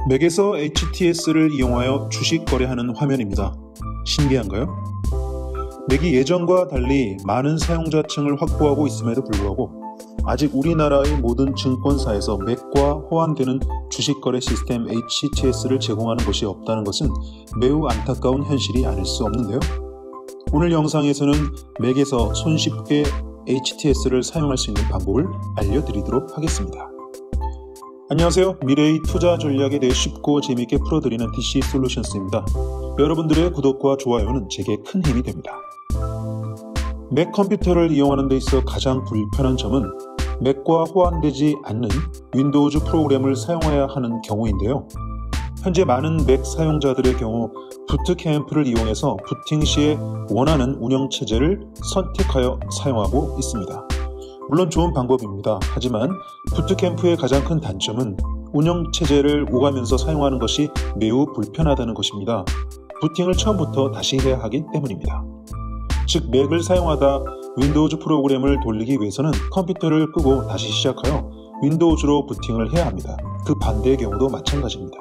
맥에서 HTS를 이용하여 주식 거래하는 화면입니다. 신기한가요? 맥이 예전과 달리 많은 사용자층을 확보하고 있음에도 불구하고 아직 우리나라의 모든 증권사에서 맥과 호환되는 주식 거래 시스템 HTS를 제공하는 곳이 없다는 것은 매우 안타까운 현실이 아닐 수 없는데요. 오늘 영상에서는 맥에서 손쉽게 HTS를 사용할 수 있는 방법을 알려드리도록 하겠습니다. 안녕하세요. 미래의 투자 전략에 대해 쉽고 재미있게 풀어드리는 DC 솔루션스입니다. 여러분들의 구독과 좋아요는 제게 큰 힘이 됩니다. 맥 컴퓨터를 이용하는 데 있어 가장 불편한 점은 맥과 호환되지 않는 윈도우즈 프로그램을 사용해야 하는 경우인데요. 현재 많은 맥 사용자들의 경우 부트캠프를 이용해서 부팅 시에 원하는 운영체제를 선택하여 사용하고 있습니다. 물론 좋은 방법입니다. 하지만 부트캠프의 가장 큰 단점은 운영체제를 오가면서 사용하는 것이 매우 불편하다는 것입니다. 부팅을 처음부터 다시 해야 하기 때문입니다. 즉, 맥을 사용하다 윈도우즈 프로그램을 돌리기 위해서는 컴퓨터를 끄고 다시 시작하여 윈도우즈로 부팅을 해야 합니다. 그 반대의 경우도 마찬가지입니다.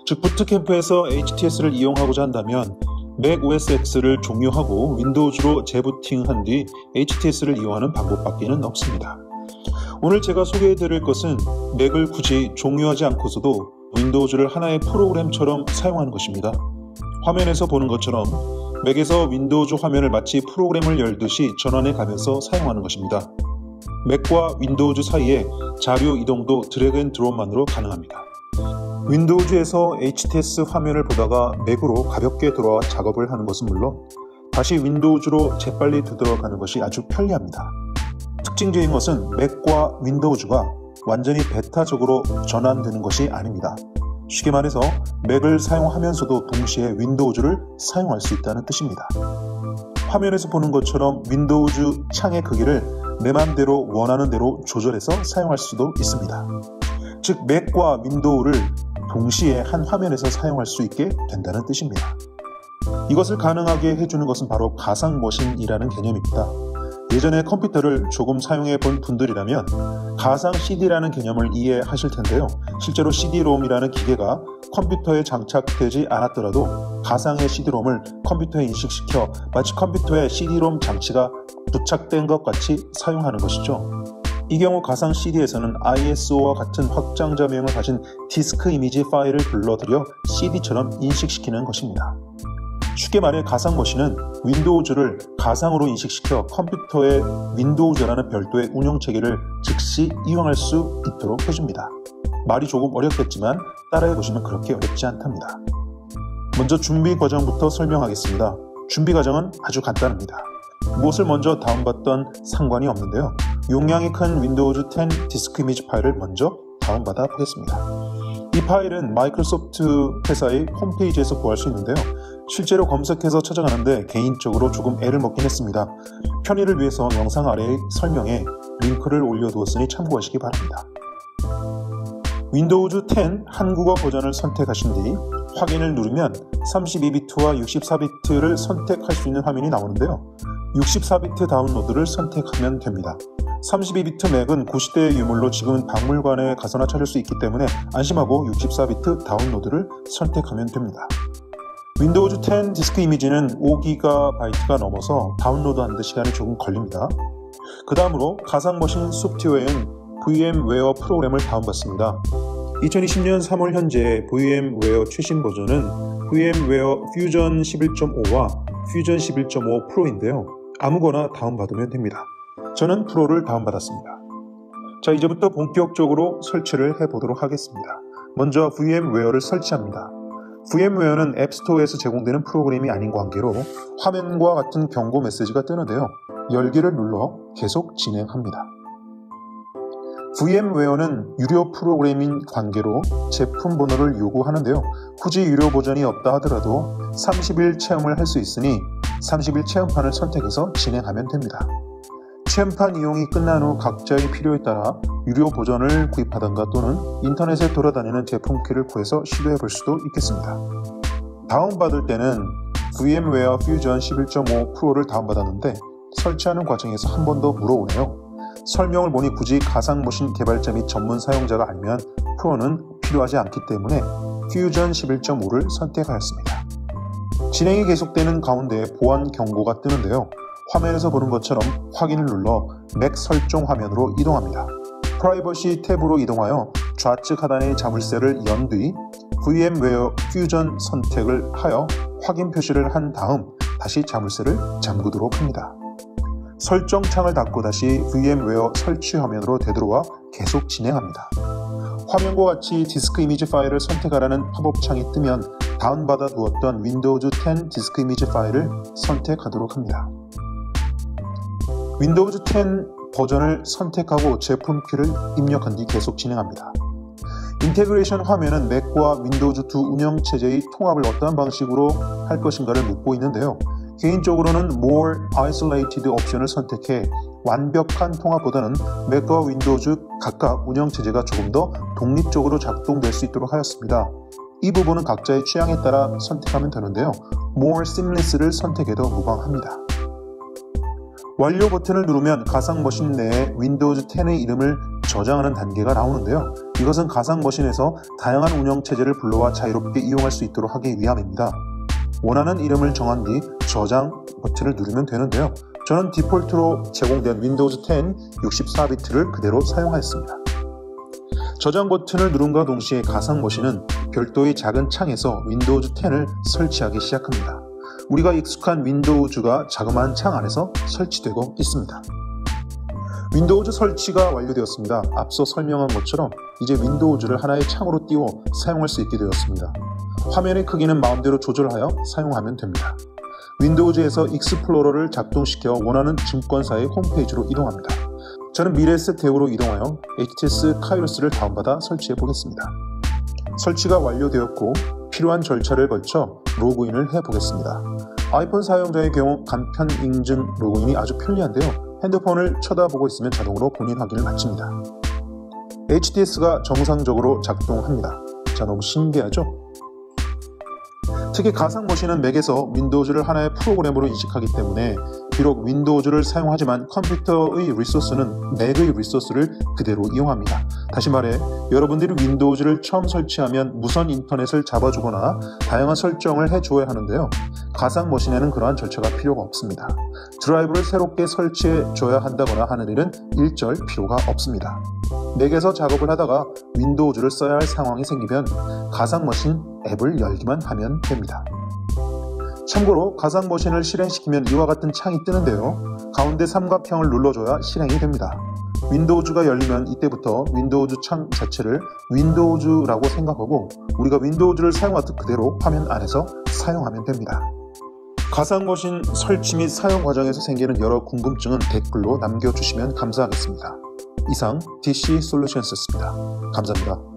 즉, 부트캠프에서 HTS를 이용하고자 한다면 맥 OS X를 종료하고 윈도우즈로 재부팅한 뒤 HTS를 이용하는 방법밖에는 없습니다. 오늘 제가 소개해드릴 것은 맥을 굳이 종료하지 않고서도 윈도우즈를 하나의 프로그램처럼 사용하는 것입니다. 화면에서 보는 것처럼 맥에서 윈도우즈 화면을 마치 프로그램을 열듯이 전환해 가면서 사용하는 것입니다. 맥과 윈도우즈 사이에 자료 이동도 드래그 앤 드롭만으로 가능합니다. 윈도우즈에서 HTS 화면을 보다가 맥으로 가볍게 돌아와 작업을 하는 것은 물론 다시 윈도우즈로 재빨리 되돌아가는 것이 아주 편리합니다. 특징적인 것은 맥과 윈도우즈가 완전히 베타적으로 전환되는 것이 아닙니다. 쉽게 말해서 맥을 사용하면서도 동시에 윈도우즈를 사용할 수 있다는 뜻입니다. 화면에서 보는 것처럼 윈도우즈 창의 크기를 내 맘대로 원하는 대로 조절해서 사용할 수도 있습니다. 즉, 맥과 윈도우를 동시에 한 화면에서 사용할 수 있게 된다는 뜻입니다. 이것을 가능하게 해주는 것은 바로 가상머신이라는 개념입니다. 예전에 컴퓨터를 조금 사용해 본 분들이라면 가상 CD라는 개념을 이해하실 텐데요. 실제로 CD-ROM이라는 기계가 컴퓨터에 장착되지 않았더라도 가상의 CD-ROM을 컴퓨터에 인식시켜 마치 컴퓨터에 CD-ROM 장치가 부착된 것 같이 사용하는 것이죠. 이 경우 가상 CD에서는 ISO와 같은 확장자명을 가진 디스크 이미지 파일을 불러들여 CD처럼 인식시키는 것입니다. 쉽게 말해 가상머신은 윈도우즈를 가상으로 인식시켜 컴퓨터에 윈도우즈라는 별도의 운영체계를 즉시 이용할 수 있도록 해줍니다. 말이 조금 어렵겠지만 따라해보시면 그렇게 어렵지 않답니다. 먼저 준비 과정부터 설명하겠습니다. 준비 과정은 아주 간단합니다. 무엇을 먼저 다운받던 상관이 없는데요. 용량이 큰 윈도우즈 10 디스크 이미지 파일을 먼저 다운받아 보겠습니다. 이 파일은 마이크로소프트 회사의 홈페이지에서 구할 수 있는데요. 실제로 검색해서 찾아가는데 개인적으로 조금 애를 먹긴 했습니다. 편의를 위해서 영상 아래의 설명에 링크를 올려두었으니 참고하시기 바랍니다. 윈도우즈 10 한국어 버전을 선택하신 뒤 확인을 누르면 32비트와 64비트를 선택할 수 있는 화면이 나오는데요. 64비트 다운로드를 선택하면 됩니다. 32비트 맥은 구시대의 유물로 지금은 박물관에 가서나 찾을 수 있기 때문에 안심하고 64비트 다운로드를 선택하면 됩니다. 윈도우즈 10 디스크 이미지는 5GB가 넘어서 다운로드하는 데 시간이 조금 걸립니다. 그 다음으로 가상머신 소프트웨어인 VM웨어 프로그램을 다운받습니다. 2020년 3월 현재 VM웨어 최신 버전은 VM웨어 퓨전 11.5와 퓨전 11.5 프로인데요. 아무거나 다운받으면 됩니다. 저는 프로를 다운받았습니다. 자, 이제부터 본격적으로 설치를 해보도록 하겠습니다. 먼저 VM웨어를 설치합니다. VM웨어는 앱스토어에서 제공되는 프로그램이 아닌 관계로 화면과 같은 경고 메시지가 뜨는데요. 열기를 눌러 계속 진행합니다. VM웨어는 유료 프로그램인 관계로 제품 번호를 요구하는데요. 굳이 유료 버전이 없다 하더라도 30일 체험을 할 수 있으니 30일 체험판을 선택해서 진행하면 됩니다. 체험판 이용이 끝난 후 각자의 필요에 따라 유료 버전을 구입하던가 또는 인터넷에 돌아다니는 제품 키를 구해서 시도해 볼 수도 있겠습니다. 다운받을 때는 VM웨어 퓨전 11.5 프로를 다운받았는데 설치하는 과정에서 한 번 더 물어오네요. 설명을 보니 굳이 가상머신 개발자 및 전문 사용자가 아니면 프로는 필요하지 않기 때문에 퓨전 11.5를 선택하였습니다. 진행이 계속되는 가운데 보안 경고가 뜨는데요. 화면에서 보는 것처럼 확인을 눌러 맥 설정 화면으로 이동합니다. 프라이버시 탭으로 이동하여 좌측 하단의 자물쇠를 연 뒤 VM웨어 퓨전 선택을 하여 확인 표시를 한 다음 다시 자물쇠를 잠그도록 합니다. 설정 창을 닫고 다시 VM웨어 설치 화면으로 되돌아와 계속 진행합니다. 화면과 같이 디스크 이미지 파일을 선택하라는 팝업 창이 뜨면 다운받아 두었던 윈도우즈 10 디스크 이미지 파일을 선택하도록 합니다. 윈도우즈 10 버전을 선택하고 제품 키를 입력한 뒤 계속 진행합니다. 인테그레이션 화면은 맥과 윈도우즈 2 운영체제의 통합을 어떠한 방식으로 할 것인가를 묻고 있는데요. 개인적으로는 More Isolated 옵션을 선택해 완벽한 통합보다는 맥과 윈도우즈 각각 운영체제가 조금 더 독립적으로 작동될 수 있도록 하였습니다. 이 부분은 각자의 취향에 따라 선택하면 되는데요. More Seamless를 선택해도 무방합니다. 완료 버튼을 누르면 가상머신 내에 윈도우즈 10의 이름을 저장하는 단계가 나오는데요. 이것은 가상머신에서 다양한 운영체제를 불러와 자유롭게 이용할 수 있도록 하기 위함입니다. 원하는 이름을 정한 뒤 저장 버튼을 누르면 되는데요. 저는 디폴트로 제공된 윈도우즈 10 64비트를 그대로 사용하였습니다. 저장 버튼을 누름과 동시에 가상머신은 별도의 작은 창에서 윈도우즈 10을 설치하기 시작합니다. 우리가 익숙한 윈도우즈가 자그마한 창 안에서 설치되고 있습니다. 윈도우즈 설치가 완료되었습니다. 앞서 설명한 것처럼 이제 윈도우즈를 하나의 창으로 띄워 사용할 수 있게 되었습니다. 화면의 크기는 마음대로 조절하여 사용하면 됩니다. 윈도우즈에서 익스플로러를 작동시켜 원하는 증권사의 홈페이지로 이동합니다. 저는 미래에셋 대우로 이동하여 HTS 카이로스를 다운받아 설치해 보겠습니다. 설치가 완료되었고 필요한 절차를 거쳐 로그인을 해보겠습니다. 아이폰 사용자의 경우 간편 인증 로그인이 아주 편리한데요. 핸드폰을 쳐다보고 있으면 자동으로 본인 확인을 마칩니다. HTS가 정상적으로 작동합니다. 자, 너무 신기하죠? 특히 가상머신은 맥에서 윈도우즈를 하나의 프로그램으로 인식하기 때문에 비록 윈도우즈를 사용하지만 컴퓨터의 리소스는 맥의 리소스를 그대로 이용합니다. 다시 말해 여러분들이 윈도우즈를 처음 설치하면 무선 인터넷을 잡아주거나 다양한 설정을 해줘야 하는데요. 가상머신에는 그러한 절차가 필요가 없습니다. 드라이브를 새롭게 설치해줘야 한다거나 하는 일은 일절 필요가 없습니다. 맥에서 작업을 하다가 윈도우즈를 써야 할 상황이 생기면 가상머신 앱을 열기만 하면 됩니다. 참고로 가상머신을 실행시키면 이와 같은 창이 뜨는데요. 가운데 삼각형을 눌러줘야 실행이 됩니다. 윈도우즈가 열리면 이때부터 윈도우즈 창 자체를 윈도우즈라고 생각하고 우리가 윈도우즈를 사용하듯 그대로 화면 안에서 사용하면 됩니다. 가상머신 설치 및 사용 과정에서 생기는 여러 궁금증은 댓글로 남겨주시면 감사하겠습니다. 이상 DC 솔루션스였습니다. 감사합니다.